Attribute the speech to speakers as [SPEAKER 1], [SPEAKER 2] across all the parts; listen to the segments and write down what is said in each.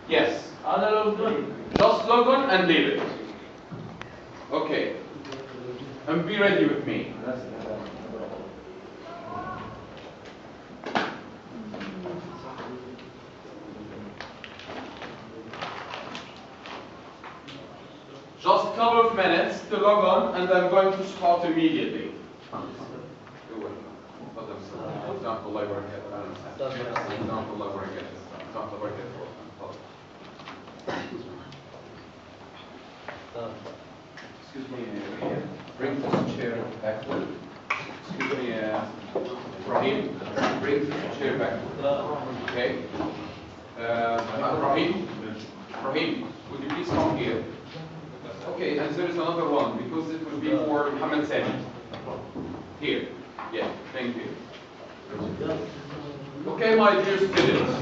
[SPEAKER 1] Yes.
[SPEAKER 2] أنا لو دون.
[SPEAKER 1] Just log on and leave it. Okay. And be ready with me. Just a couple of minutes to log on, and I'm going to start immediately. Excuse me, bring this chair backward. Excuse me, Rahim, bring this chair backward. Okay? Rahim, would you please come here? Okay, and there is another one, because it will be for Muhammad Sani. Here. Yeah, thank you. Okay, my dear students.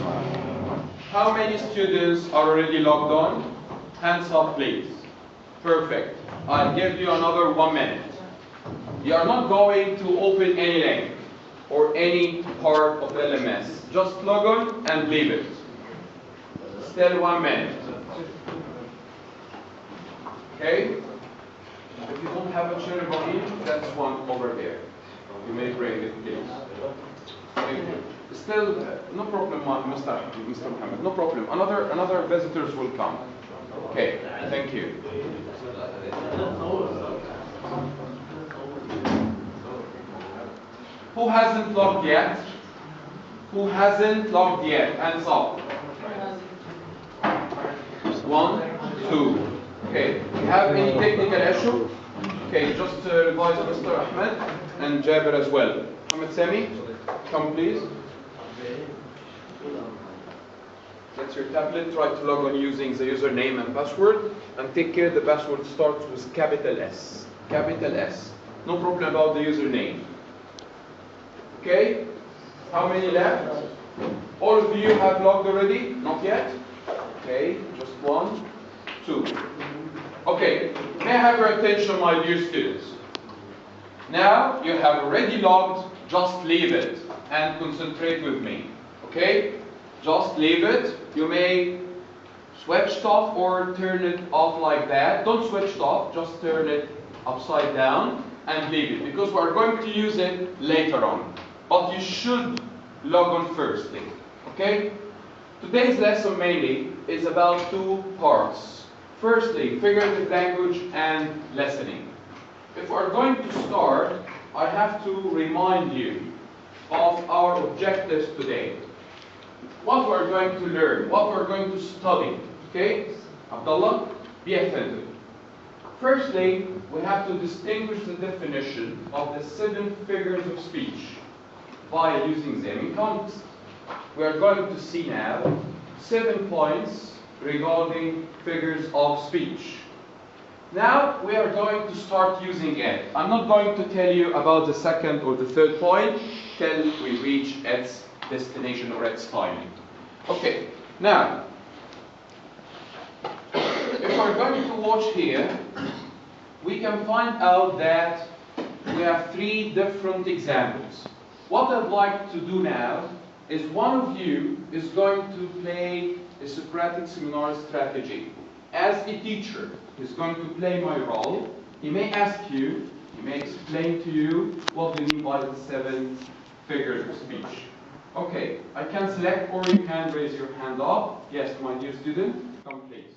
[SPEAKER 1] How many students are already logged on? Hands up, please. Perfect. I'll give you another 1 minute. You are not going to open any link or any part of LMS. Just log on and leave it. Still 1 minute. Okay? If you don't have a chair, that's one over there. You may bring it, please. Thank you. Still, no problem, Mr. Muhammad. No problem. Another visitors will come. Okay. Thank you. Who hasn't logged yet? Who hasn't logged yet? Hands up. 1, 2. Okay. You have any technical issue? Okay, just revise Mr. Ahmed and Jabir as well. Ahmed Sami, come please. That's your tablet. Try to log on using the username and password. And take care the password starts with capital S. Capital S. No problem about the username. Okay? How many left? All of you have logged already? Not yet? Okay, just 1, 2. Okay, may I have your attention, my dear students? Now you have already logged, just leave it and concentrate with me. Okay? Just leave it. You may switch it off or turn it off like that. Don't switch it off, just turn it upside down and leave it, because we're going to use it later on. But you should log on firstly. Okay? Today's lesson mainly is about 2 parts. Firstly, figurative language and listening. If we're going to start, I have to remind you of our objectives today. What we're going to learn, what we're going to study. Okay? Abdullah, be attentive. Firstly, we have to distinguish the definition of the 7 figures of speech by using them in context. We are going to see now 7 points regarding figures of speech. Now we are going to start using it. I'm not going to tell you about the second or the third point till we reach its destination or its timing. Okay, now, if we're going to watch here, we can find out that we have 3 different examples. What I'd like to do now is one of you is going to play a Socratic seminar strategy. As a teacher, he's going to play my role. He may ask you, he may explain to you what do you mean by the 7 figures of speech. Okay, I can select or you can raise your hand up. Yes, my dear student, come please.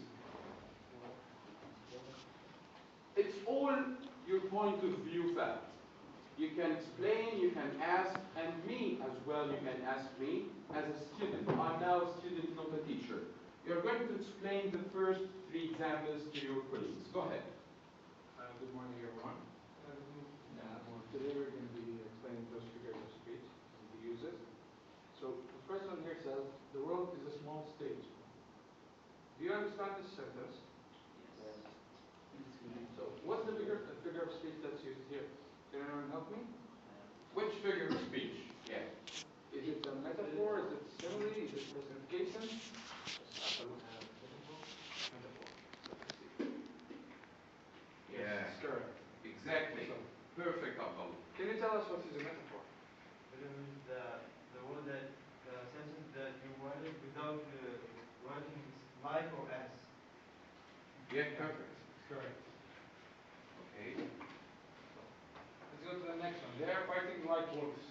[SPEAKER 1] It's all your point of view fact. You can explain, you can ask, and me as well, you can ask me as a student. I'm now a student, not a teacher. You're going to explain the first 3 examples to your colleagues. Go ahead.
[SPEAKER 3] Good morning, everyone. Today we're going to be explaining those figures of speech and the uses. So the first one here says, the world is a small stage. Do you understand this sentence? Yes. So what's the figure of speech that's used here? Can anyone help me?
[SPEAKER 1] Which figure of speech? Yeah.
[SPEAKER 3] Is it a metaphor? Is it simile? Is it personification?
[SPEAKER 1] Yeah.
[SPEAKER 3] Correct.
[SPEAKER 1] Exactly. Perfect, Abdullah.
[SPEAKER 3] Can you tell us what is a metaphor?
[SPEAKER 4] The word that the sentence that you wanted without writing
[SPEAKER 2] Like or as?
[SPEAKER 1] Yeah, perfect.
[SPEAKER 3] Correct.
[SPEAKER 1] Okay.
[SPEAKER 3] Let's go to the next one. They are fighting like wolves.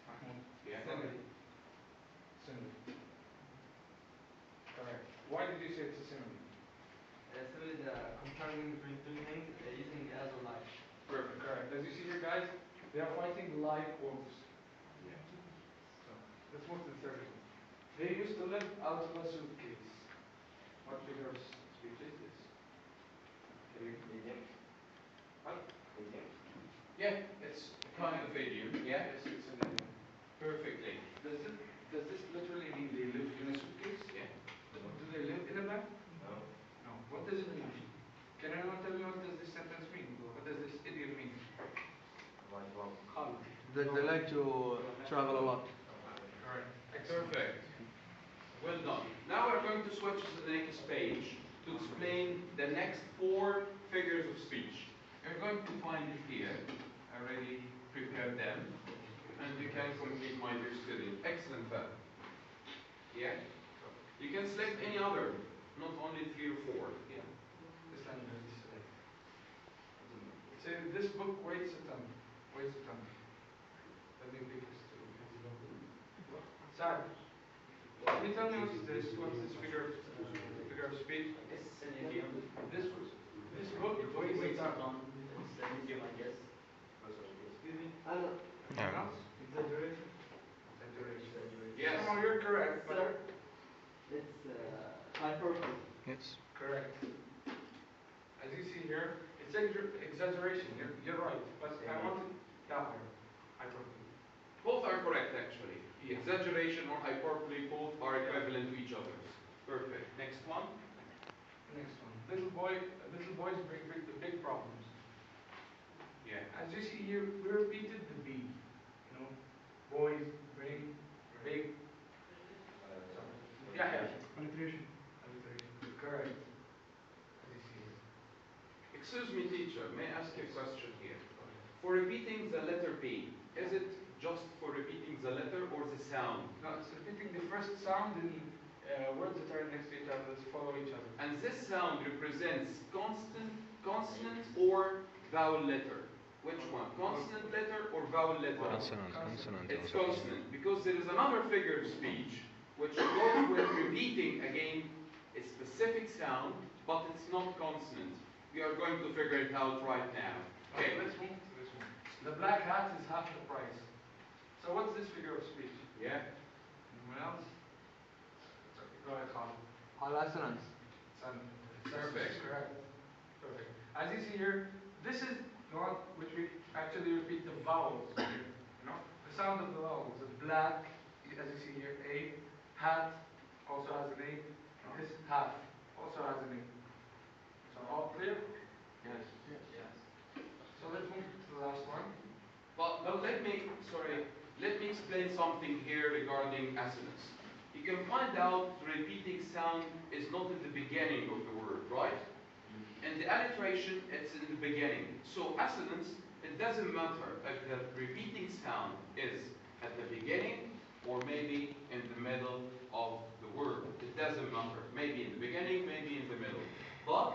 [SPEAKER 3] Mahmoud.
[SPEAKER 1] Yeah.
[SPEAKER 3] Simile. Simile. Correct. Why did you say it's a simile?
[SPEAKER 2] Simile, the comparing between two things using as or like.
[SPEAKER 3] Perfect. Correct. As you see here, guys, they are fighting like wolves.
[SPEAKER 1] Yeah.
[SPEAKER 3] So let's move to the third one. They used to live out of a suitcase. What figure of speech is this?
[SPEAKER 2] Idiom.
[SPEAKER 3] What?
[SPEAKER 2] Idiom.
[SPEAKER 1] Yeah, it's kind of idiom. Yeah.
[SPEAKER 3] Yes, it's an idiom.
[SPEAKER 1] Perfectly.
[SPEAKER 3] Does this literally mean they live in a suitcase?
[SPEAKER 1] Yeah.
[SPEAKER 3] Do they live in a bag?
[SPEAKER 2] No.
[SPEAKER 3] No. What does it mean? Can anyone tell me what does this sentence mean? What does this idiom mean?
[SPEAKER 2] Like what?
[SPEAKER 3] Khala.
[SPEAKER 4] They like to travel a lot.
[SPEAKER 3] Correct.
[SPEAKER 1] Perfect. Well done. Now we're going to switch to the next page to explain the next 4 figures of speech. You're going to find it here. I already prepared them. And you can complete, my dear student. Excellent, Fab. Yeah? You can select any other, not only 3 or 4. Yeah.
[SPEAKER 3] This language is say this book weighs a ton. Weighs a ton. Let me pick this too. Sad. Can you tell me what's this? What's this figure of speech?
[SPEAKER 2] It's an idiom.
[SPEAKER 3] This book weighs a ton.
[SPEAKER 2] It's an idiom, I guess. Excuse me.
[SPEAKER 3] Anyone else?
[SPEAKER 2] Exaggeration.
[SPEAKER 3] Exaggeration.
[SPEAKER 1] Yes.
[SPEAKER 3] No, you're correct. But
[SPEAKER 2] Sir, it's hyperbole.
[SPEAKER 4] Yes.
[SPEAKER 3] correct. As you see here, it's exaggeration. You're right. But I wanted that one. Hyperbole.
[SPEAKER 1] Both are correct, actually.
[SPEAKER 3] Yeah.
[SPEAKER 1] Exaggeration or hyperbole, both are equivalent to each other. Perfect. Next one.
[SPEAKER 3] Next one. Little boys bring big problems.
[SPEAKER 1] Yeah.
[SPEAKER 3] As you see here, we repeated the B. You know, boys bring big. Yeah.
[SPEAKER 2] Alliteration.
[SPEAKER 3] Correct. As you see here.
[SPEAKER 1] Excuse me, teacher. May I ask you a question here? For repeating the letter B, is it just for repeating the letter or the sound?
[SPEAKER 3] No, it's repeating the first sound in words that are next to each other, that follow each other.
[SPEAKER 1] And this sound represents consonant or vowel letter. Which one? Consonant letter or vowel letter?
[SPEAKER 4] Consonant.
[SPEAKER 1] It's consonant because there is another figure of speech which goes with repeating again a specific sound, but it's not consonant. We are going to figure it out right now.
[SPEAKER 3] Okay, let's move to this one. The black hat is half the price. So what's this figure of speech?
[SPEAKER 1] Yeah?
[SPEAKER 3] Anyone else? Go ahead, Khalid.
[SPEAKER 4] All assonants.
[SPEAKER 1] Perfect.
[SPEAKER 3] Correct. Perfect. As you see here, this is not which we actually repeat the vowels here. You know? The sound of the vowels. The black, as you see here, A. Hat also has an A. This half also has an A. So all clear?
[SPEAKER 4] Yes.
[SPEAKER 3] So let's move to the last one.
[SPEAKER 1] But let me explain something here regarding assonance. You can find out the repeating sound is not at the beginning of the word, right? And the alliteration, it's in the beginning. So assonance, it doesn't matter if the repeating sound is at the beginning or maybe in the middle of the word. It doesn't matter. Maybe in the beginning, maybe in the middle. But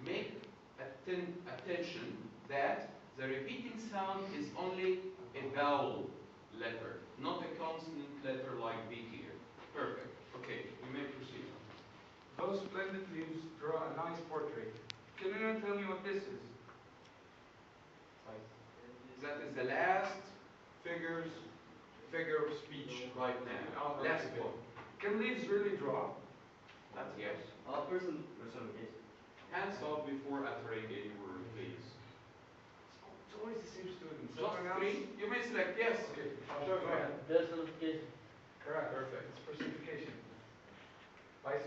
[SPEAKER 1] make attention that the repeating sound is only a vowel letter, not a consonant letter like B here. Perfect. Okay, you may proceed.
[SPEAKER 3] Those splendid leaves draw a nice portrait. Can anyone tell me what this is?
[SPEAKER 1] That is the last figure of speech right now. Last one.
[SPEAKER 3] Can leaves really draw?
[SPEAKER 1] That's yes.
[SPEAKER 2] Personification.
[SPEAKER 1] Hands up before uttering any word, please.
[SPEAKER 3] It's always the same student.
[SPEAKER 1] Just 3. You may select yes.
[SPEAKER 3] Okay.
[SPEAKER 1] Sure,
[SPEAKER 3] Go
[SPEAKER 1] go
[SPEAKER 3] ahead.
[SPEAKER 2] Personification.
[SPEAKER 3] Correct.
[SPEAKER 1] Perfect.
[SPEAKER 3] It's personification. By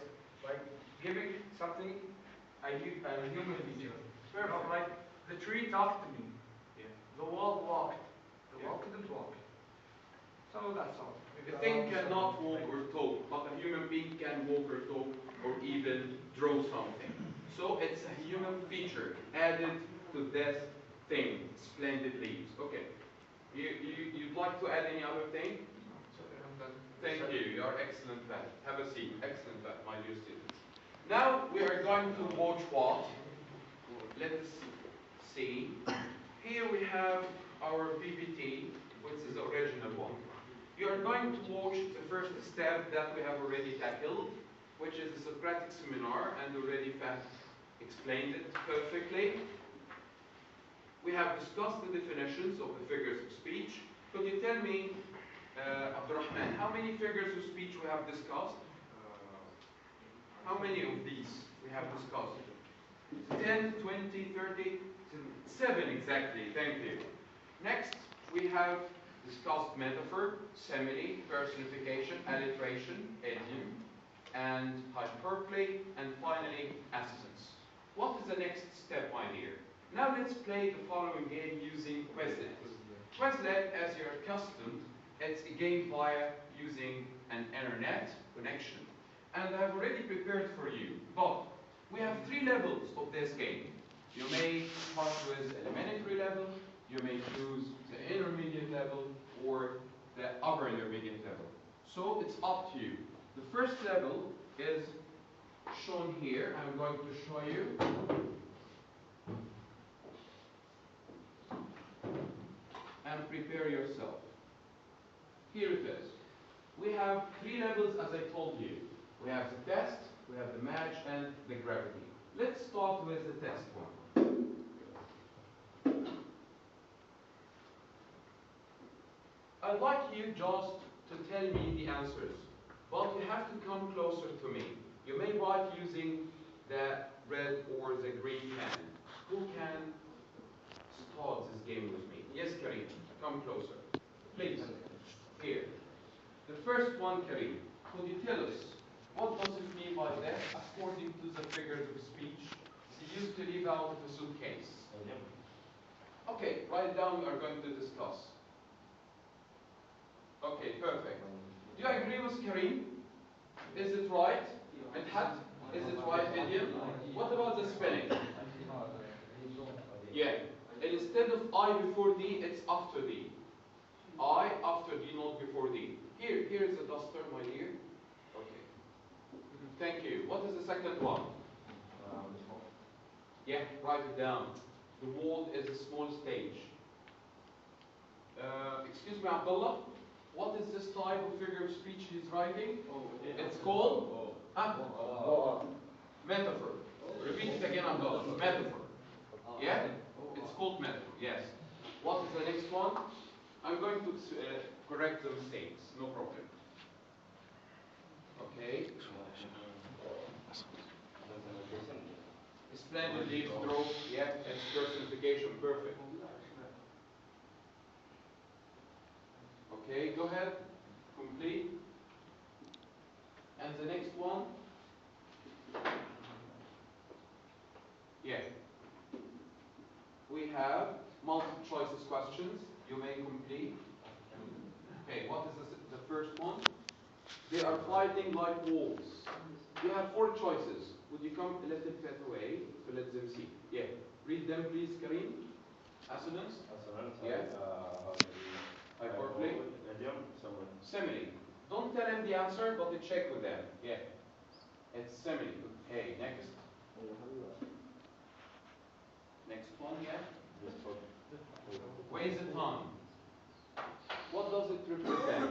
[SPEAKER 3] giving something a human feature. You know, like the tree talked to me.
[SPEAKER 1] Yeah.
[SPEAKER 3] The wall walked. The
[SPEAKER 1] Yeah.
[SPEAKER 3] wall couldn't walk. So that's all.
[SPEAKER 1] A thing cannot walk or talk, but a human being can walk or talk or even draw something. So it's a human feature added to this thing, splendid leaves. Okay. You'd like to add any other thing?
[SPEAKER 3] So I'm done.
[SPEAKER 1] Thank you. You are excellent that. Have a seat. Excellent that, my dear students. Now we are going to watch what? Let us see. Here we have our PPT, which is the original one. You are going to watch the first step that we have already tackled, which is the Socratic seminar, and already explained it perfectly. We have discussed the definitions of the figures of speech. Could you tell me, Abdurrahman, how many figures of speech we have discussed? How many of these we have discussed? 10, 20, 30? 7 exactly, thank you. Next, we have discussed metaphor, simile, personification, alliteration, idiom, and hyperbole, and finally, assonance. What is the next step, my dear? Now let's play the following game using Quizlet. Quizlet, as you're accustomed, it's a game via using an internet connection. And I've already prepared for you, but we have 3 levels of this game. You may start with elementary level, you may choose the intermediate level, or the upper intermediate level. So it's up to you. The first level is shown here. I'm going to show you. And prepare yourself. Here it is. We have 3 levels as I told you. We have the test, we have the match, and the gravity. Let's start with the test one. I'd like you just to tell me the answers, but you have to come closer to me. You may write using the red or the green pen. Who can start this game with me? Yes, Karim, come closer. Please, here. The first one, Karim, could you tell us what does it mean by that according to the figures of speech they used to leave out of the suitcase? Okay, write down, we are going to discuss. Okay, perfect. Do you agree with Karim? Is it right? Is it right, idiom? What about the spelling? Yeah. And instead of I before D, it's after D. I after D, not before D. Here is a duster, my dear. Okay. Thank you. What is the second one? Yeah, write it down. The world is a small stage. Excuse me, Abdullah. What is this type of figure of speech he's writing? It's called metaphor. Repeat it again, Abdullah. Metaphor. Yeah? It's called metaphor, yes. What is the next one? I'm going to correct the mistakes, no problem. Okay. Splendid leaf stroke, yeah, it's personification, perfect. Okay, go ahead, complete. And the next one? Yeah. We have multiple choices questions. You may complete. Okay, what is the first one? They are fighting like wolves. You have 4 choices. Would you come a little bit away to let them see? Yeah. Read them, please, Karim. Assonance? Yes. Hyperbole? Simile. Don't tell them the answer, but check with them. Yeah. It's simile. Okay, next. Next one, yeah? Weighs a ton. What does it represent?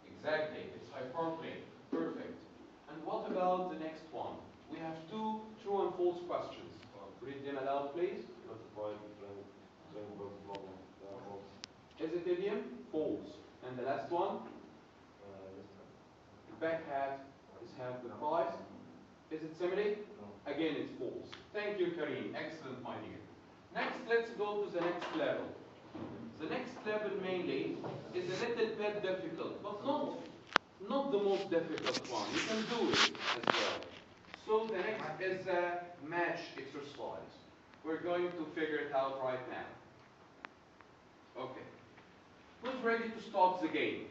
[SPEAKER 1] Exactly, it's hyperbole. Perfect. And what about the next one? We have 2 true and false questions. Read them aloud, please. Is it idiom? False. And the last one? The back hat is half the price. Is it simile? Again, it's false. Thank you, Karim. Excellent, my dear. Next, let's go to the next level. The next level mainly is a little bit difficult, but not the most difficult one. You can do it as well. So the next is a match exercise. We're going to figure it out right now. Okay. Who's ready to start the game?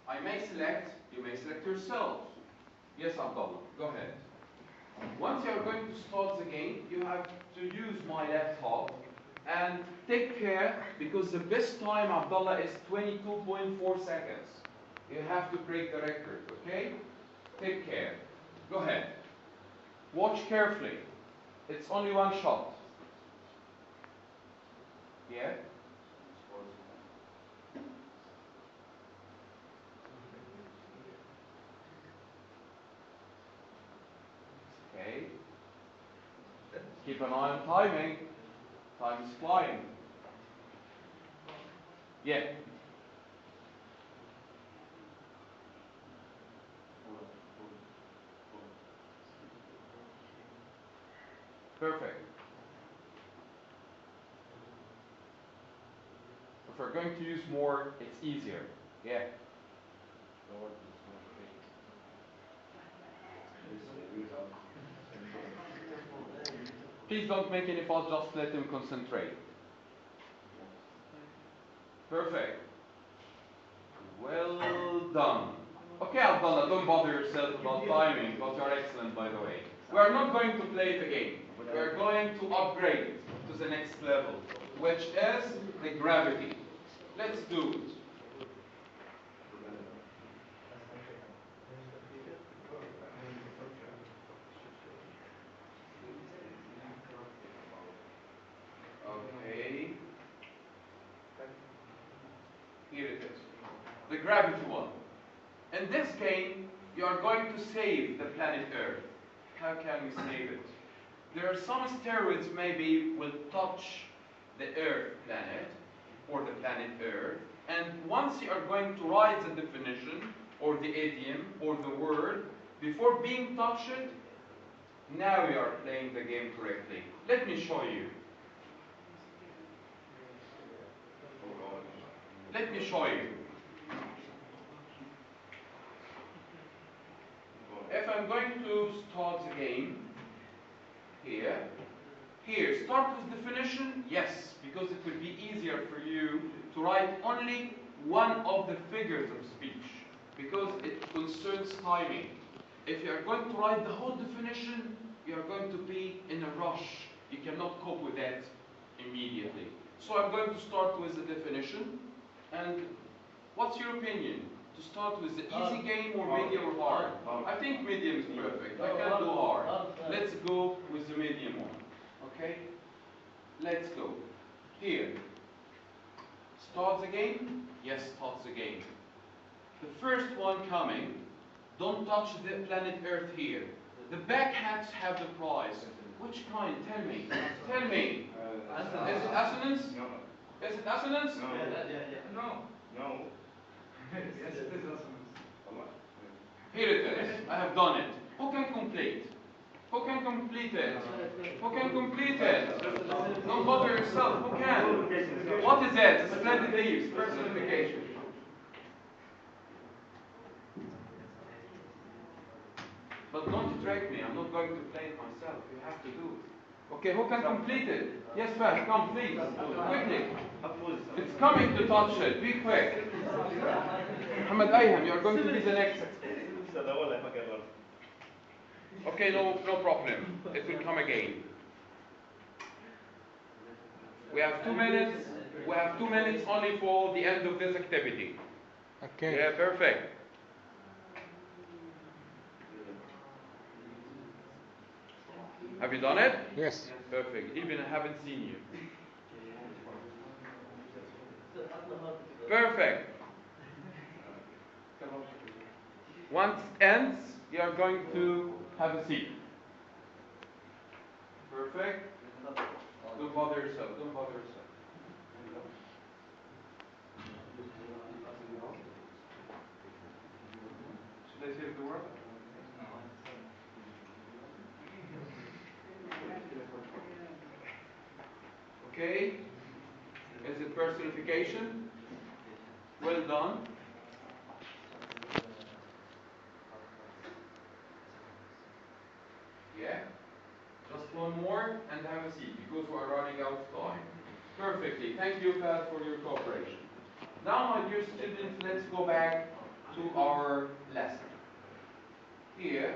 [SPEAKER 1] I may select, you may select yourself. Yes, Abdullah, go ahead. Once you are going to start the game, you have to use my laptop And take care, because the best time, Abdullah, is 22.4 seconds. You have to break the record, okay? Take care. Go ahead. Watch carefully. It's only one shot. Yeah? Okay. Keep an eye on timing. Time is flying. Yeah. Perfect. If we're going to use more, it's easier. Yeah. Please don't make any fault, just let him concentrate. Perfect. Well done. Okay, Abdullah, don't bother yourself about timing, but you're excellent, by the way. We are not going to play the game. We are going to upgrade to the next level, which is the gravity. Let's do it. Okay. Here it is. The gravity one. In this game, you are going to save the planet Earth. How can we save it? There are some asteroids maybe will touch the Earth planet, or the planet Earth, and once you are going to write the definition, or the idiom, or the word, before being touched, now you are playing the game correctly. Let me show you. Let me show you. If I'm going to start the game, here, start with definition, yes, because it will be easier for you to write only one of the figures of speech, because it concerns timing. If you are going to write the whole definition, you are going to be in a rush. You cannot cope with that immediately. So I'm going to start with the definition. And what's your opinion? To start with the easy game or medium or hard? I think medium is perfect. I can't do hard. Let's go with the medium one. Okay? Let's go. Here. Start the game? Yes, start the game. The first one coming, don't touch the planet Earth here. The back hats have the prize. Which kind? Tell me. Tell me. Is it assonance?
[SPEAKER 3] No.
[SPEAKER 1] Is it assonance?
[SPEAKER 3] No.
[SPEAKER 2] No.
[SPEAKER 3] No.
[SPEAKER 2] Yes, it is awesome.
[SPEAKER 1] Here it is. I have done it. Who can complete? Who can complete it? Who can complete it? Don't bother yourself. Who can? What is it? Splendid leaves. Personification. But don't trick me. I'm not going to play it myself. You have to do it. Okay, who can complete it? Yes, Fahd, come please. Quickly. It's coming to touch it. Be quick. Muhammad Ayham, you're going to be the next. Okay, no problem. It will come again. We have 2 minutes. We have 2 minutes only for the end of this activity.
[SPEAKER 4] Okay.
[SPEAKER 1] Yeah, perfect. Have you done it?
[SPEAKER 4] Yes.
[SPEAKER 1] Perfect. Even I haven't seen you. Perfect. Once it ends, you are going to have a seat. Perfect. Don't bother yourself. Don't bother yourself. Should I save the word? Okay. Is it personification? Well done. Yeah. Just one more and have a seat because we are running out of time. Perfectly. Thank you, Pat, for your cooperation. Now, my dear students, let's go back to our lesson. Here,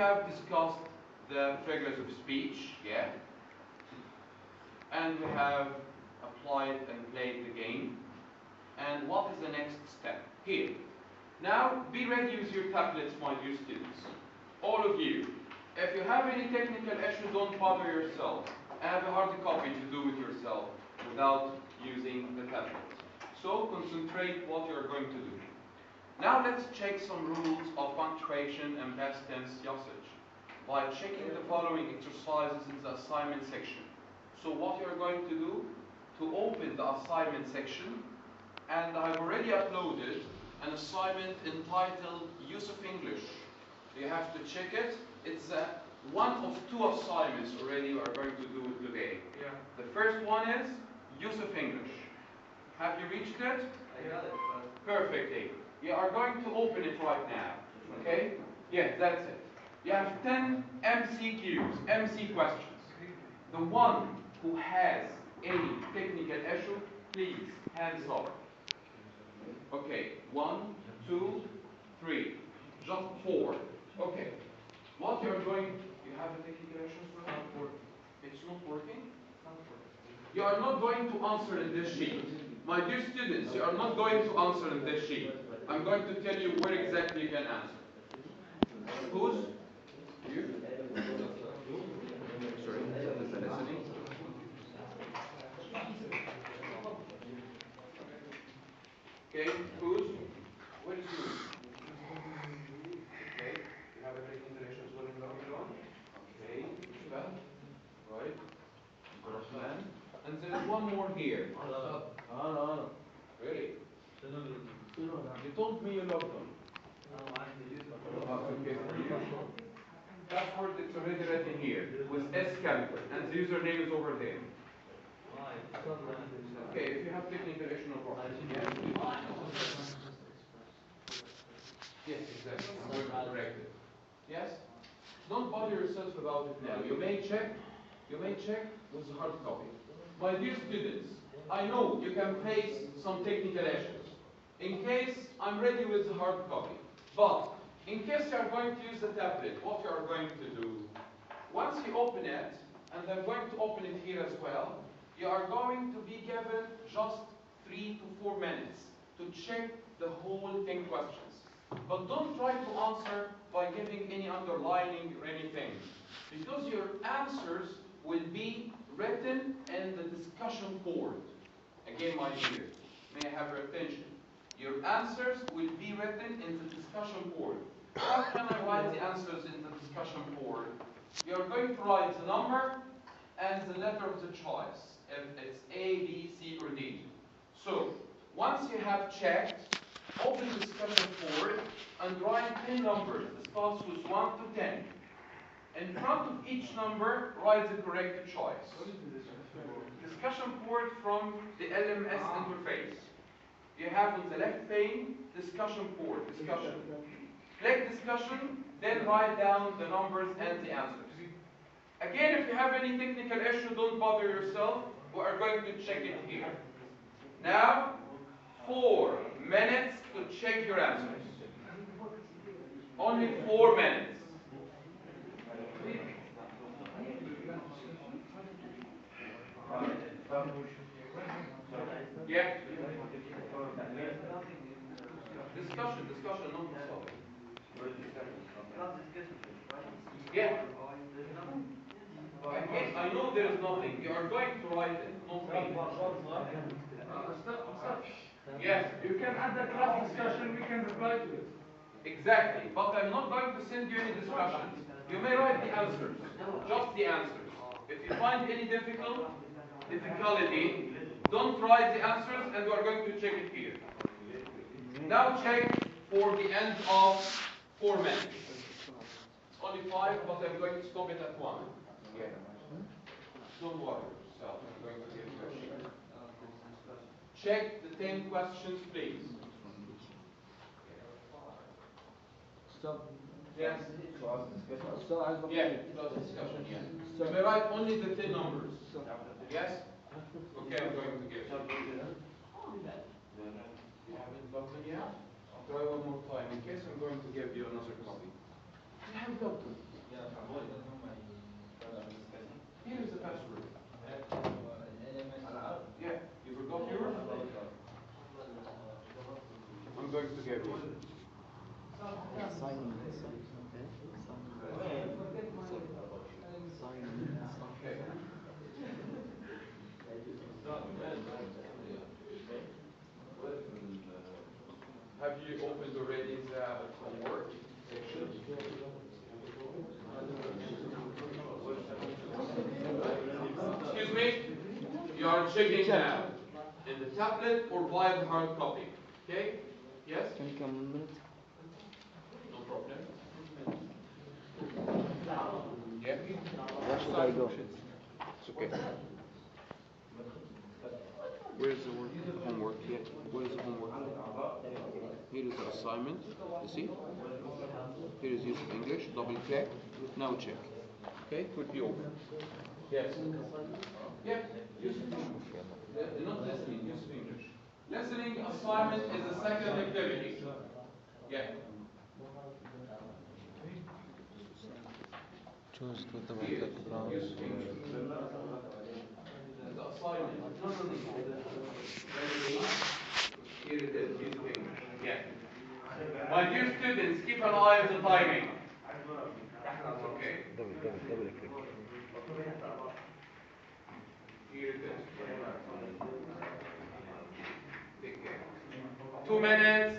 [SPEAKER 1] have discussed the figures of speech, yeah? And we have applied and played the game. And what is the next step? Here. Now, be ready with your tablets, my dear students. All of you. If you have any technical issue, don't bother yourself. I have a hard copy to do it yourself without using the tablet. So concentrate what you're going to do. Now let's check some rules of punctuation and past tense usage by checking the following exercises in the assignment section. So what you're going to do, to open the assignment section, and I've already uploaded an assignment entitled Use of English. You have to check it. It's one of two assignments already we are going to do today.
[SPEAKER 2] Yeah.
[SPEAKER 1] The first one is Use of English. Have you reached it?
[SPEAKER 2] I got it, but
[SPEAKER 1] Perfectly. You are going to open it right now. Okay? Yes, that's it. You have 10 MCQs, MC questions. The one who has any technical issue, please, hands up. Okay, 1, 2, 3. Just 4. Okay. What you're going, you have a technical issue for that? It's not working? You are not going to answer in this sheet. My dear students, you are not going to answer in this sheet. I'm going to tell you where exactly you can answer. Who's? You? Sorry, listening. Okay, who's? Where is you? Okay, you have a technical issue as well in going on? Okay, spell. Right. Rahman. And there is one more here. Really? You told me you loved them. Okay, for you. Password is already written here with S capital, and the username is over there. Okay, if you have technical issue, no problem. Yes, exactly. I'm going to correct it. Yes? Don't bother yourself about it now. You may check with the hard copy. My dear students, I know you can face some technical issues. In case I'm ready with the hard copy, but in case you are going to use the tablet, what you are going to do, once you open it, and I'm going to open it here as well, you are going to be given just 3 to 4 minutes to check the whole 10 questions. But don't try to answer by giving any underlining or anything, because your answers will be written in the discussion board. Again, my dear, may I have your attention? Your answers will be written in the discussion board. How can I write the answers in the discussion board? You're going to write the number and the letter of the choice, if it's A, B, C, or D. So, once you have checked, open the discussion board and write 10 numbers. It starts with 1 to 10. In front of each number, write the correct choice. Discussion board from the LMS interface. You have on the left pane, discussion board, discussion. Click discussion, then write down the numbers and the answers. Again, if you have any technical issue, don't bother yourself. We are going to check it here. Now, 4 minutes to check your answers. Only 4 minutes. Yeah. Discussion, not solving. Yeah. Again, I know there is nothing. You are going to write it, not me. Yes.
[SPEAKER 3] You can add the class discussion, we can reply to it.
[SPEAKER 1] Exactly. But I'm not going to send you any discussions. You may write the answers. Just the answers. If you find any difficulty, don't write the answers, and we are going to check it here. Now check for the end of 4 minutes. It's only 5, but I'm going to stop it at 1. Yeah. Don't worry yourself. I'm going to give you a sheet. Check the 10 questions, please.
[SPEAKER 5] Stop.
[SPEAKER 1] Yes.
[SPEAKER 5] So I
[SPEAKER 1] Yeah, plus discussion, yeah. You may write only the 10 numbers. Yes? Okay, I'm going to give you. You haven't logged in yet? I'll try one more time in case I'm going to give you another copy. You have logged in. you opened already the homework section? Excuse me? You are checking now in the tablet or via the hard copy. Okay? Yes?
[SPEAKER 5] Can you come a minute?
[SPEAKER 1] No problem. Yeah?
[SPEAKER 5] Where should I go?
[SPEAKER 1] It's okay. Where's the work? Homework here? Where's the homework? Here is the assignment. You see? Here is use of English. Double click. Now check. Okay? It would be over. Yes. Yeah. Use of English. Not listening. Use of English. Listening assignment is the second activity. Yeah.
[SPEAKER 4] Choose with the
[SPEAKER 1] Here.
[SPEAKER 4] background.
[SPEAKER 1] Use of English. The assignment. No. Here it is. Use of English. Yeah. My dear students, keep an eye on the timing. Okay.
[SPEAKER 4] Double click.
[SPEAKER 1] Here it is. Take care. 2 minutes.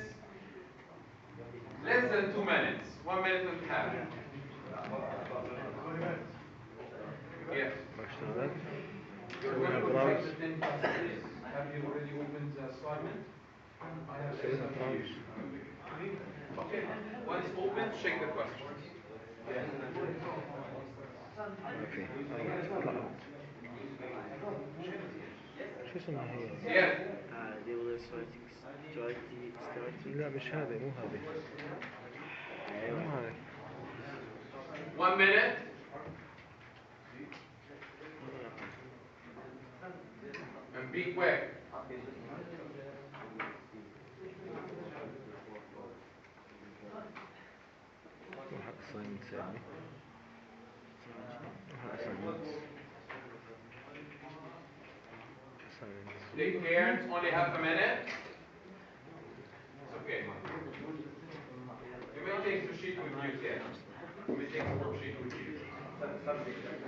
[SPEAKER 1] Less than 2 minutes. 1 minute and a half. Yes.
[SPEAKER 4] Başladı.
[SPEAKER 1] You're going to check the 10 questions. Have you already opened the assignment? I have sent it to you. Okay. Once open, check the questions. Yes.
[SPEAKER 4] شو اسمها هي؟
[SPEAKER 1] Yes.
[SPEAKER 4] لا مش هذه مو هذه. مو هذه.
[SPEAKER 1] 1 minute. And be quick.
[SPEAKER 4] واحد assignment ثاني. واحد assignment.
[SPEAKER 1] Take care. It's only half a minute. It's okay. You may take the sheet with you, yes. You may take the worksheet with you.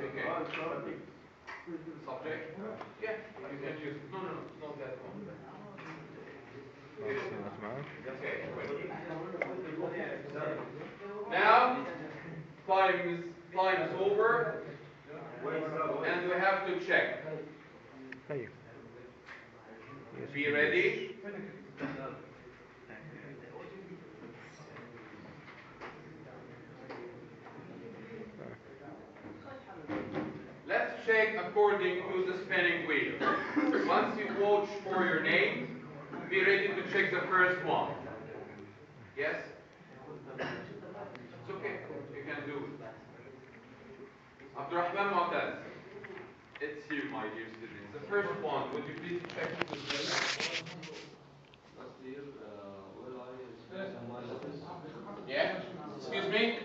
[SPEAKER 1] Okay. Subject? Yeah, you can use it. No, not that one. Okay, wait. Now, time is over, and we have to check. Be ready. Let's check according to the spinning wheel. Once you watch for your name, be ready to check the first one. Yes? It's okay. You can do it. Abdurrahman Mu'taz. It's you, my dear students. The first one, would you please check the spinner? Yeah? Excuse me?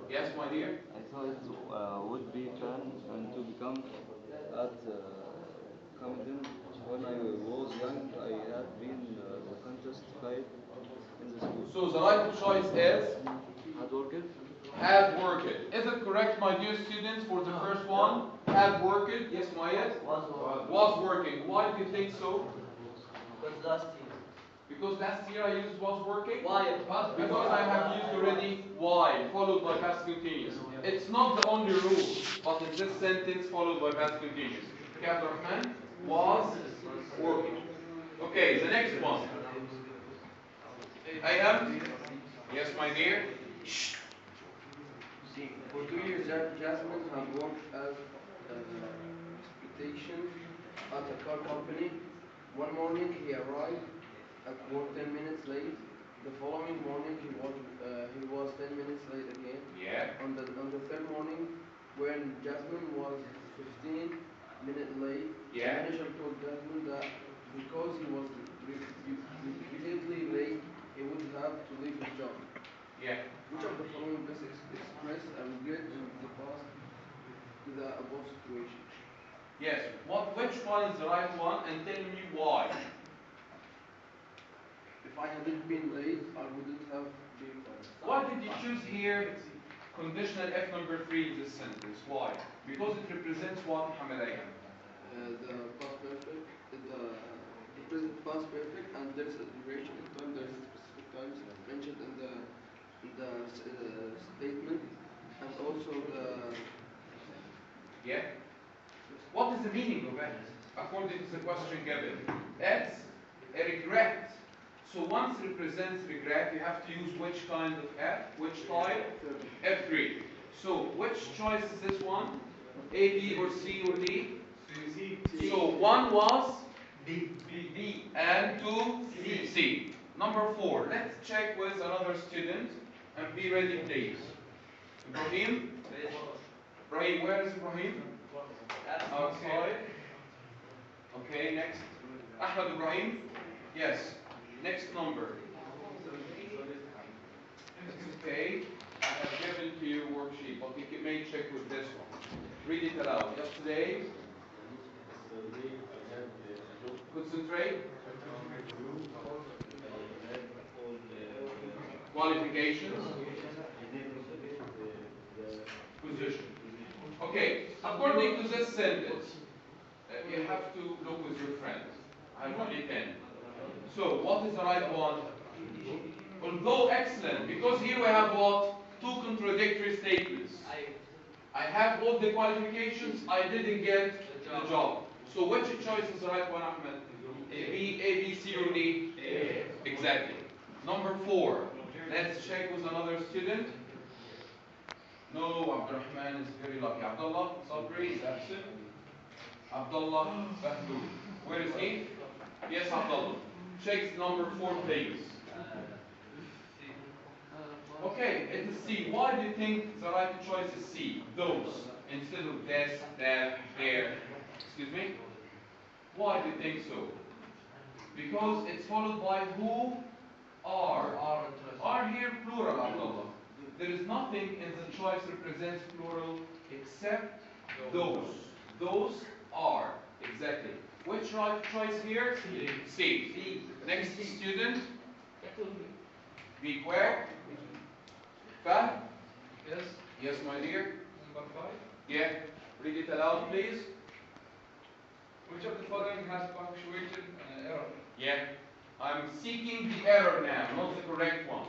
[SPEAKER 1] Yes, my dear?
[SPEAKER 6] I thought it would be fun and to become at Camden. When I was young, I had been the contest type in the school.
[SPEAKER 1] So the right choice is?
[SPEAKER 6] Hard worked?
[SPEAKER 1] Had worked. Is it correct, my dear students, for the first one? Had worked? Yes, Mayed? Was working. Why do you think so?
[SPEAKER 5] Because last year.
[SPEAKER 1] Because last year I used was working?
[SPEAKER 5] Why?
[SPEAKER 1] Because I have used already why, followed by past continuous. It's not the only rule, but in this sentence followed by past continuous. Okay, Abdurrahman? Was working. Okay, the next one. I am? Yes, my dear?
[SPEAKER 2] For 2 years, Jasmine had worked as expectation at a car company. One morning, he arrived at work 10 minutes late. The following morning, he was 10 minutes late again.
[SPEAKER 1] Yeah.
[SPEAKER 2] On the third morning, when Jasmine was 15 minutes late, the manager told Jasmine that because he was repeatedly late, he would have to leave his job.
[SPEAKER 1] Yeah.
[SPEAKER 2] Which of the following best express and get in the past to the above situation?
[SPEAKER 1] Yes. Which one is the right one, and tell me why?
[SPEAKER 2] If I hadn't been late, I wouldn't have been late.
[SPEAKER 1] Why did you choose here conditional F number 3 in this sentence? Why? Because it represents what, Muhammad Ayman?
[SPEAKER 2] The past perfect, the present past perfect, and there is a duration in time. There is specific times mentioned in the statement, and also the
[SPEAKER 1] Yeah? What is the meaning of it? According to the question given. It's a regret. So once represents regret, you have to use which kind of F? Which type? F3. So which choice is this one? A, B, or C, or D?
[SPEAKER 3] C.
[SPEAKER 1] So one was D, and two C. Number 4. Let's check with another student and be ready, please. Ibrahim? Ibrahim, where is Ibrahim? Outside. Okay, next. Ahmed Ibrahim? Yes. Next number. It's okay. I have given to you a worksheet, but you may check with this one. Read it aloud. Yesterday. Concentrate. Qualifications. Position. Okay. According to this sentence, you have to look with your friend. I have only 10. So, what is the right one? Although excellent, because here we have what? 2 contradictory statements. I have all the qualifications, I didn't get the job. So which choice is the right one, Ahmed? A, B, C, or D? A. Exactly. Number 4. Let's check with another student. No, Abdurrahman is very lucky. Abdullah Sabri is absent. Abdullah Bahdoul. Where is he? Yes, Abdullah. Check number 4, please. Okay, it is C. Why do you think the right choice is C? Those, instead of this, that, there. Excuse me? Why do you think so? Because it's followed by who? Are. Are here plural, Abdullah. There is nothing in the choice represents plural except those. Those are. Exactly. Which right choice here? C. Next student. Be quick. Fahd?
[SPEAKER 3] Yes.
[SPEAKER 1] Yes, my dear.
[SPEAKER 3] Number 5.
[SPEAKER 1] Yeah. Read it aloud, please.
[SPEAKER 3] Which of the following has punctuation error?
[SPEAKER 1] Yeah. I'm seeking the error now, not the correct one.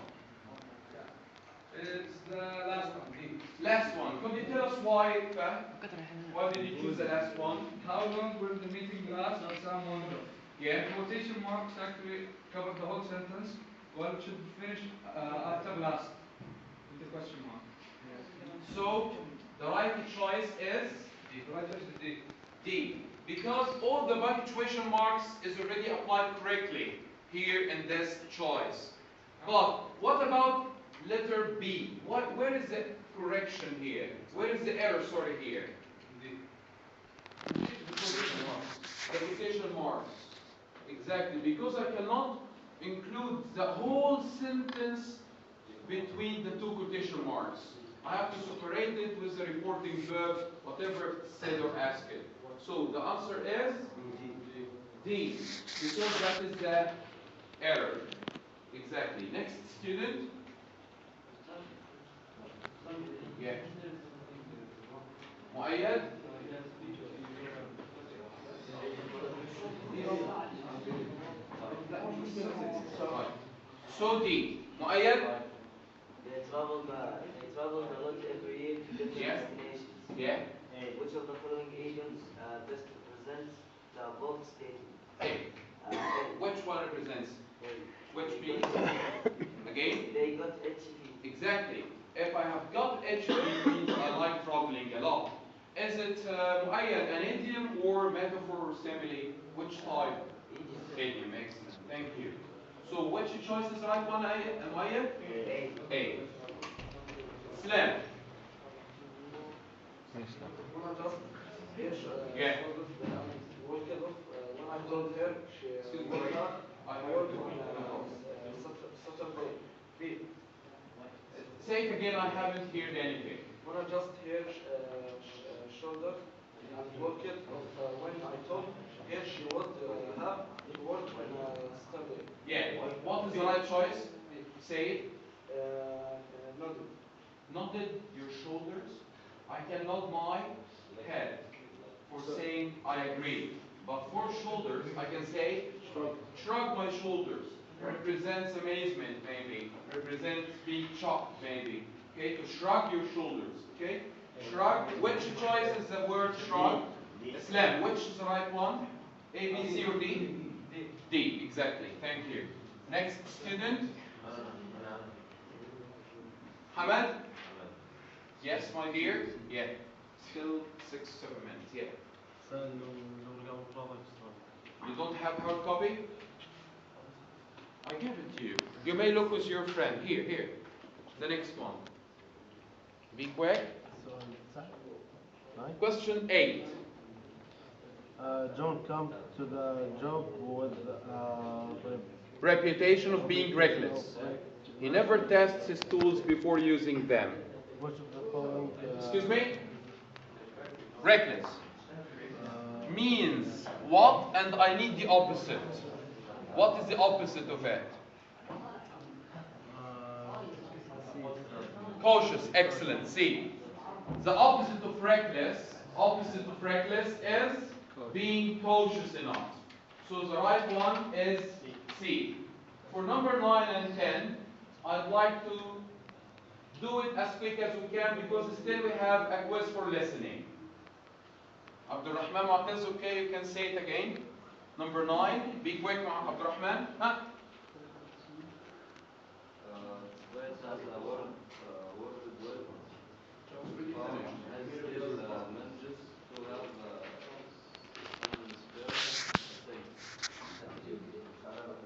[SPEAKER 3] It's the last one, D.
[SPEAKER 1] Last one. Could you tell us why, Fahd? Why did you choose the last one?
[SPEAKER 3] How long will the meeting last? Sam wonder.
[SPEAKER 1] Yeah.
[SPEAKER 3] Quotation marks actually cover the whole sentence. Well, it should finish after last with the question mark.
[SPEAKER 1] So, the right choice is
[SPEAKER 3] The right choice is D.
[SPEAKER 1] D. Because all the punctuation marks is already applied correctly here in this choice. But what about letter B? Where is the correction here? Where is the error, sorry, here? The quotation marks. Exactly, because I cannot include the whole sentence between the 2 quotation marks. I have to separate it with the reporting verb, whatever said or asked it. So the answer is D, because that is the error. Exactly. Next student. Yeah. Muayyad. So D. Muayyad.
[SPEAKER 5] They travel a lot every year to different destinations.
[SPEAKER 1] Yeah.
[SPEAKER 5] Which of the following idioms best represents the above statement?
[SPEAKER 1] A. Which one represents? Which
[SPEAKER 5] They
[SPEAKER 1] means? Again?
[SPEAKER 5] They got itchy feet.
[SPEAKER 1] Exactly. If I have got itchy feet, means I like traveling a lot. Is it muayyad, an idiom or metaphor or simile? Which type? Idiom. Excellent. Thank you. So which choice is the right one, muayyad? A. Slam. Yeah.
[SPEAKER 2] when I told her she
[SPEAKER 1] Excuse me.
[SPEAKER 2] would have
[SPEAKER 1] I
[SPEAKER 2] worked
[SPEAKER 1] heard
[SPEAKER 2] on Saturday. B.
[SPEAKER 1] Say it again, I haven't heard anything.
[SPEAKER 2] When I just hear shoulder and work it when I told her she would have to work on Saturday.
[SPEAKER 1] Yeah. What is the right choice? Say it.
[SPEAKER 2] Nodded.
[SPEAKER 1] Nodded your shoulders. I can nod my head for saying I agree. But for shoulders, I can say Shrug my shoulders represents amazement, maybe. Represents being shocked, maybe. Okay, to shrug your shoulders. Okay, shrug. Which choice is the word shrug? Islam. Which is the right one? A, B, C, or D? D. Exactly. Thank you. Next student. Hamad. Yes, my dear. Yeah. Still 6-7 minutes. Yeah. You don't have hard copy? I give it to you. You may look with your friend. Here. The next one. Be quick. Question 8.
[SPEAKER 7] John come to the job with
[SPEAKER 1] Reputation of being reckless. He never tests his tools before using them.
[SPEAKER 7] which of the following?
[SPEAKER 1] Excuse me? Reckless. Means what, and I need the opposite. What is the opposite of it? Cautious. Excellent. C. The opposite of reckless is being cautious enough. So the right one is C. For number 9 and 10, I'd like to do it as quick as we can because still we have a quiz for listening. Abdul Rahman Mu'taz, okay, you can say it again. Number 9, be quick, Abdul Rahman. Huh?
[SPEAKER 6] Where does the word well and still manages to have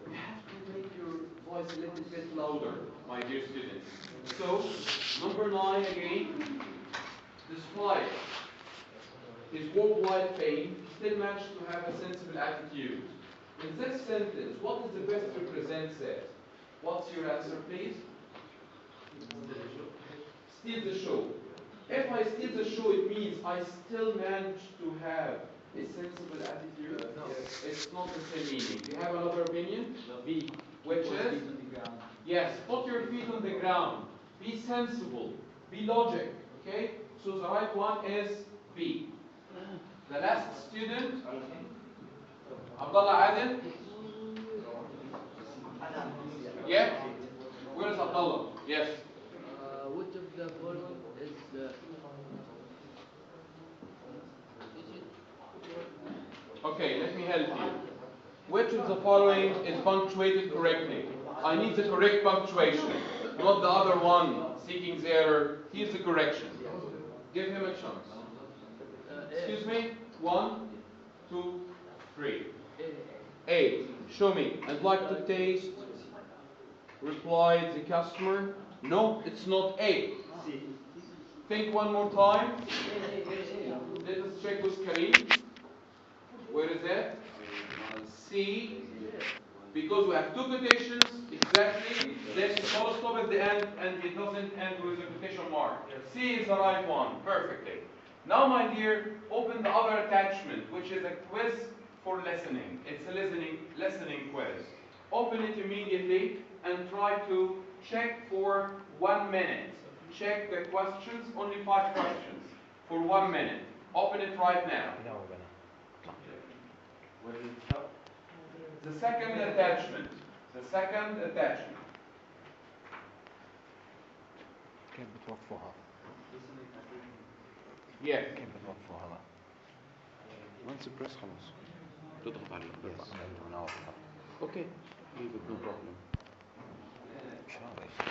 [SPEAKER 1] You have to make your voice a little bit louder, my dear students. So, number 9 again. Despite his worldwide fame, still managed to have a sensible attitude. In this sentence, what is the best represents it? What's your answer, please? Steal the show. If I steal the show, it means I still manage to have a sensible attitude.
[SPEAKER 2] No.
[SPEAKER 1] It's not the same meaning. Do you have another opinion? B. Which is? Yes, put your feet on the ground. Be sensible. Be logic. Okay? So the right one is B. The last student, Abdullah Adil. Yeah? Where is Abdullah? Yes.
[SPEAKER 2] Which of the following is
[SPEAKER 1] Okay, let me help you. Which of the following is punctuated correctly? I need the correct punctuation, not the other one seeking the error. Here's the correction. Give him a chance. Excuse me? 1, 2, 3. A. Show me. I'd like to taste. Replied the customer. No, it's not A. Think one more time. Let us check with Karim. Where is that? C. Because we have two quotations, exactly. There's a full stop at the end, and it doesn't end with a quotation mark. C is the right one, perfectly. Now, my dear, open the other attachment, which is a quiz for listening. It's a listening quiz. Open it immediately and try to check for 1 minute. Check the questions, only 5 questions, for 1 minute. Open it right now.
[SPEAKER 6] Where did it stop?
[SPEAKER 1] The second attachment.
[SPEAKER 4] كيف بتوقفوها؟
[SPEAKER 1] Yeah.
[SPEAKER 4] كيف بتوقفوها؟
[SPEAKER 1] Once you press خلاص. تضغط عليه.
[SPEAKER 4] Yes.
[SPEAKER 1] Okay. Leave it, no problem.
[SPEAKER 4] مش عارف.